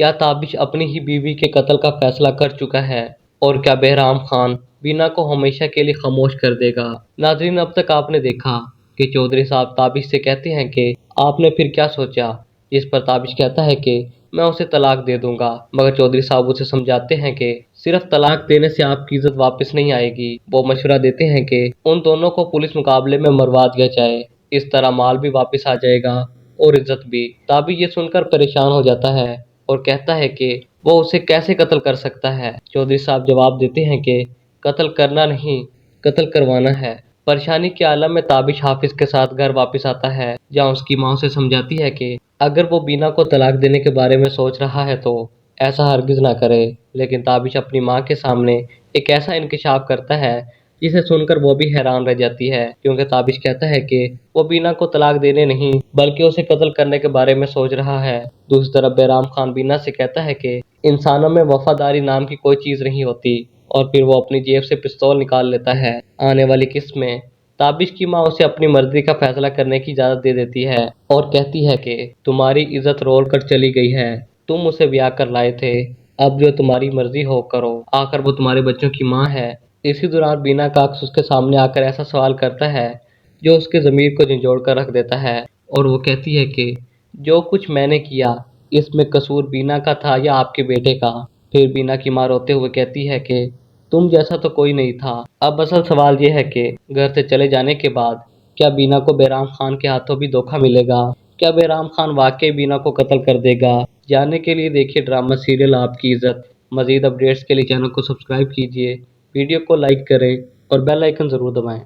क्या ताबिश अपनी ही बीवी के कत्ल का फैसला कर चुका है? और क्या बहराम खान बीना को हमेशा के लिए खामोश कर देगा? नाज़रीन, अब तक आपने देखा कि चौधरी साहब ताबिश से कहते हैं कि आपने फिर क्या सोचा, जिस पर ताबिश कहता है कि मैं उसे तलाक दे दूंगा। मगर चौधरी साहब उसे समझाते हैं कि सिर्फ तलाक देने से आपकी इज्जत वापस नहीं आएगी। वो मशवरा देते हैं कि उन दोनों को पुलिस मुकाबले में मरवा दिया जाए, इस तरह माल भी वापस आ जाएगा और इज्जत भी। ताबिश ये सुनकर परेशान हो जाता है और कहता है कि वो उसे कैसे कत्ल कर सकता है। चौधरी साहब जवाब देते हैं कि कत्ल करना नहीं, कत्ल करवाना है। परेशानी के आलम में ताबिश हाफिज के साथ घर वापस आता है, जहां उसकी माँ उसे समझाती है कि अगर वो बीना को तलाक देने के बारे में सोच रहा है तो ऐसा हरगिज ना करे। लेकिन ताबिश अपनी माँ के सामने एक ऐसा इंकशाफ करता है जिसे सुनकर वो भी हैरान रह जाती है, क्योंकि ताबिश कहता है कि वो बीना को तलाक देने नहीं बल्कि उसे कत्ल करने के बारे में सोच रहा है। दूसरी तरफ बहराम खान बीना से कहता है कि इंसानों में वफादारी नाम की कोई चीज नहीं होती, और फिर वो अपनी जेब से पिस्तौल निकाल लेता है। आने वाली किस्त में ताबिश की माँ उसे अपनी मर्जी का फैसला करने की इजाजत दे देती है और कहती है कि तुम्हारी इज्जत रोल कर चली गई है, तुम उसे ब्याह कर लाए थे, अब जो तुम्हारी मर्जी हो करो, आकर वो तुम्हारे बच्चों की माँ है। इसी दौरान बीना का अक्स उसके सामने आकर ऐसा सवाल करता है जो उसके ज़मीर को झंझोड़ कर रख देता है, और वो कहती है कि जो कुछ मैंने किया इसमें कसूर बीना का था या आपके बेटे का? फिर बीना की माँ रोते हुए कहती है कि तुम जैसा तो कोई नहीं था। अब असल सवाल ये है कि घर से चले जाने के बाद क्या बीना को बहराम खान के हाथों भी धोखा मिलेगा? क्या बहराम खान वाकई बीना को कत्ल कर देगा? जानने के लिए देखिए ड्रामा सीरियल आपकी इज्जत। मजीद अपडेट्स के लिए चैनल को सब्सक्राइब कीजिए, वीडियो को लाइक करें और बेल आइकन ज़रूर दबाएं।